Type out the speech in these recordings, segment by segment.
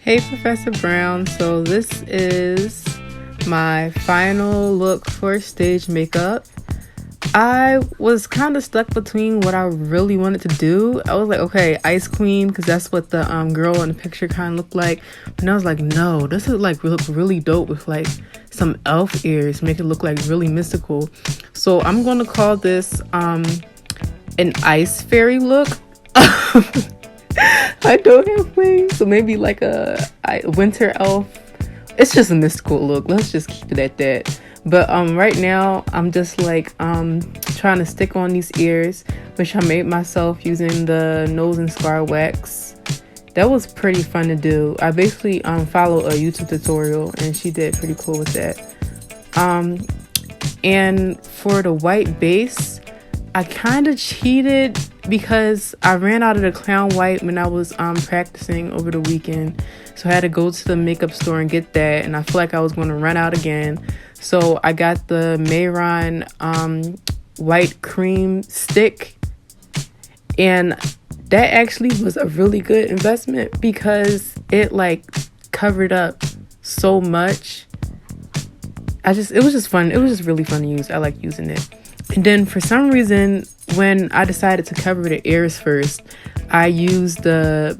Hey, Professor Brown. So this is my final look for stage makeup. I was kind of stuck between what I really wanted to do. I was like, okay, Ice Queen, because that's what the girl in the picture kind of looked like. And I was like, no, this is like look really dope with like some elf ears, make it look like really mystical. So I'm gonna call this an ice fairy look. I don't have wings, so maybe like a winter elf. It's just a mystical look. Let's just keep it at that. But right now I'm just like trying to stick on these ears, which I made myself using the nose and scar wax. That was pretty fun to do. I basically followed a YouTube tutorial and she did pretty cool with that. And for the white base, I kind of cheated because I ran out of the clown white when I was practicing over the weekend. So I had to go to the makeup store and get that, and I feel like I was going to run out again. So I got the Mayron white cream stick, and that actually was a really good investment because it like covered up so much. It was just fun. It was just really fun to use. I like using it. And then for some reason, when I decided to cover the ears first, I used the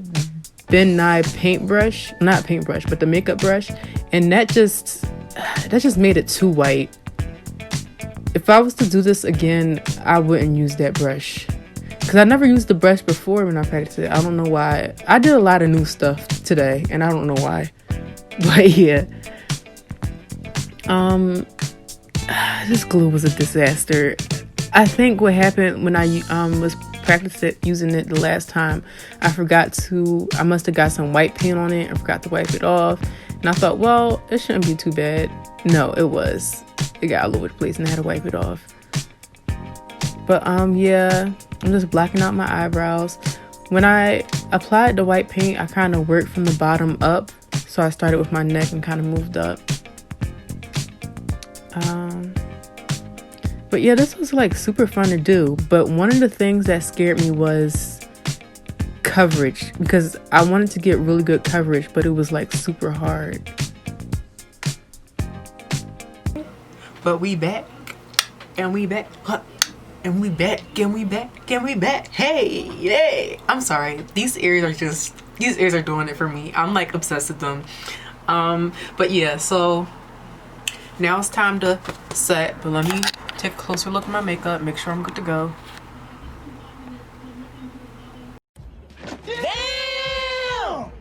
Ben Nye paintbrush, not paintbrush, but the makeup brush. And that just made it too white. If I was to do this again, I wouldn't use that brush. Because I never used the brush before when I practiced it. I don't know why. I did a lot of new stuff today, and I don't know why. But yeah. This glue was a disaster. I think what happened when I was practicing using it the last time, I must have got some white paint on it and forgot to wipe it off. And I thought, well, it shouldn't be too bad. No, it was. It got all over the place and I had to wipe it off. But yeah, I'm just blacking out my eyebrows. When I applied the white paint, I kind of worked from the bottom up. So I started with my neck and kind of moved up. But yeah, this was like super fun to do. But one of the things that scared me was coverage, because I wanted to get really good coverage, but it was like super hard. But we back, and we back, and we back, and we back, and we back. Hey, yay! I'm sorry. These ears are doing it for me. I'm like obsessed with them. But yeah, so now it's time to set. But let me take a closer look at my makeup, make sure I'm good to go. Damn!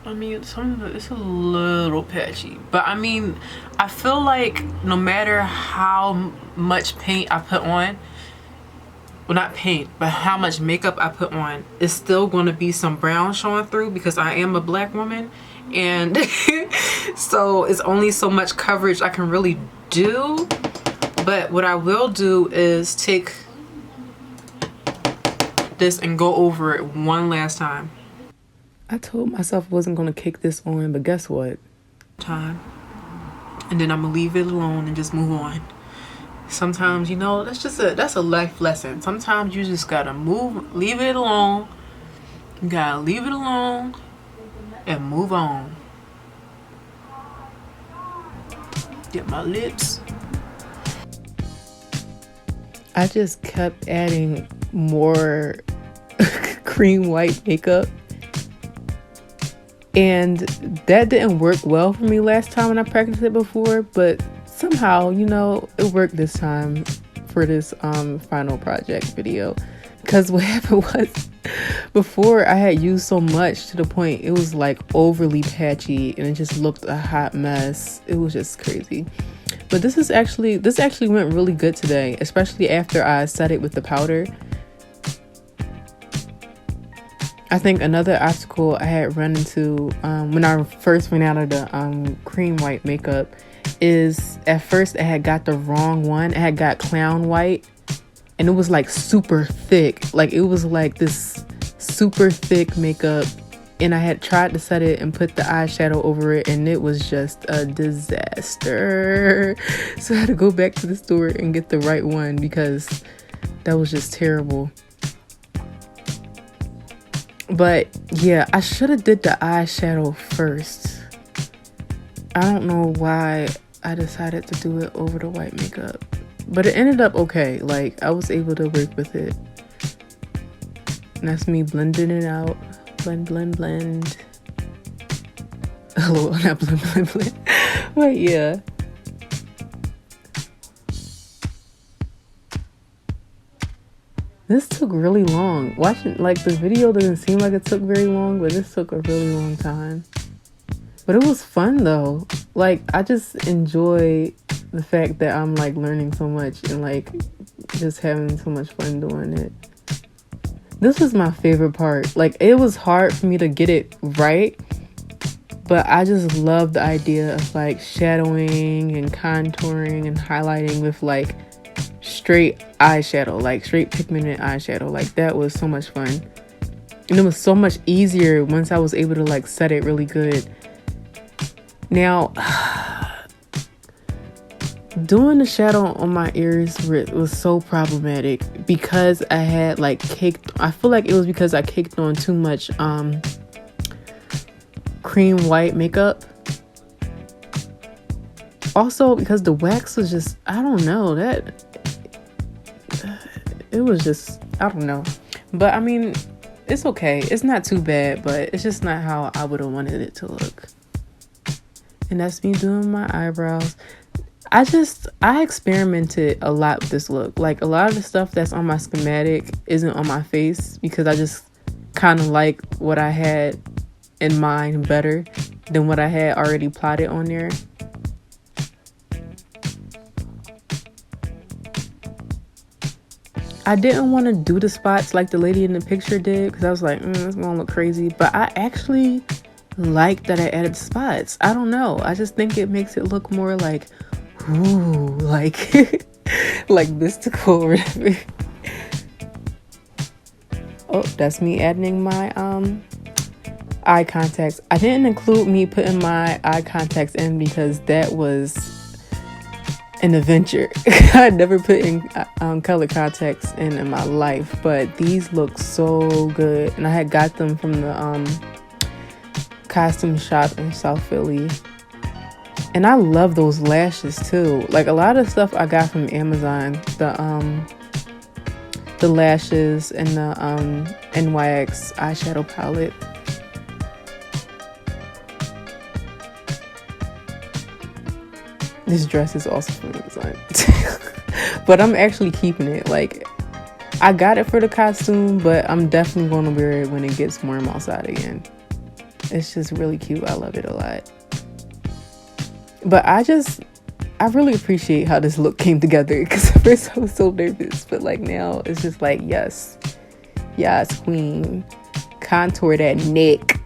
I mean, it's a little patchy, but I mean, I feel like no matter how much paint I put on, well, not paint, but how much makeup I put on, it's still going to be some brown showing through because I am a black woman. And so it's only so much coverage I can really do. But what I will do is take this and go over it one last time. I told myself I wasn't going to kick this on, but guess what? And then I'm going to leave it alone and just move on. Sometimes, you know, that's a life lesson. Sometimes you just got to leave it alone. You got to leave it alone and move on. Get my lips. I just kept adding more cream white makeup, and that didn't work well for me last time when I practiced it before, but somehow, you know, it worked this time for this final project video. Because what happened was, before I had used so much to the point it was like overly patchy and it just looked a hot mess. It was just crazy. But this actually went really good today, especially after I set it with the powder. I think another obstacle I had run into when I first went out of the cream white makeup is at first I had got the wrong one. I had got clown white. And it was like super thick. Like it was like this super thick makeup. And I had tried to set it and put the eyeshadow over it. And it was just a disaster. So I had to go back to the store and get the right one because that was just terrible. But yeah, I should have did the eyeshadow first. I don't know why I decided to do it over the white makeup, but it ended up okay. Like, I was able to work with it. And that's me blending it out. Blend, blend, blend. Oh, not blend, blend, blend. But yeah. This took really long. Watching, like, the video doesn't seem like it took very long, but this took a really long time. But it was fun though. Like, I just enjoy the fact that I'm like learning so much and like just having so much fun doing it. This was my favorite part. Like, it was hard for me to get it right, but I just love the idea of like shadowing and contouring and highlighting with like straight eyeshadow, like straight pigmented eyeshadow. Like, that was so much fun. And it was so much easier once I was able to like set it really good. Now, doing the shadow on my ears was so problematic because I had like I feel like it was because I caked on too much cream white makeup. Also because the wax was just, I don't know, it was just, I don't know. But I mean, it's okay. It's not too bad, but it's just not how I would have wanted it to look. And that's me doing my eyebrows. I experimented a lot with this look. Like, a lot of the stuff that's on my schematic isn't on my face because I just kind of like what I had in mind better than what I had already plotted on there. I didn't want to do the spots like the lady in the picture did because I was like, it's gonna look crazy. But I actually like that I added spots. I don't know. I just think it makes it look more like, ooh, like like mystical or whatever. Oh, that's me adding my eye contacts. I didn't include me putting my eye contacts in because that was an adventure. I never put in color contacts in my life, but these look so good. And I had got them from the costume shop in South Philly. And I love those lashes too. Like, a lot of stuff I got from Amazon, the lashes and the NYX eyeshadow palette. This dress is also from Amazon. But I'm actually keeping it. Like, I got it for the costume, but I'm definitely going to wear it when it gets warm outside again. It's just really cute. I love it a lot. But I really appreciate how this look came together, because at first I was so nervous, but like now it's just like, yes, queen. Contour that neck.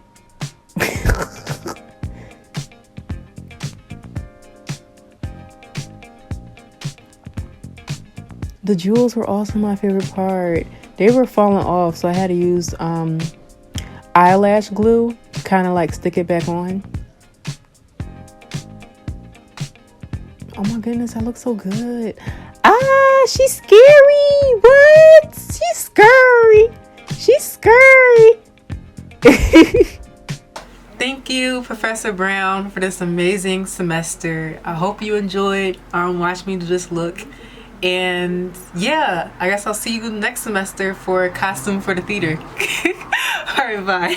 The jewels were also my favorite part. They were falling off, so I had to use eyelash glue, kind of like stick it back on. Oh my goodness, I look so good. She's scary. What? She's scary. She's scary. Thank you, Professor Brown, for this amazing semester. I hope you enjoyed watch me do this look. And yeah, I guess I'll see you next semester for costume for the theater. All right, bye.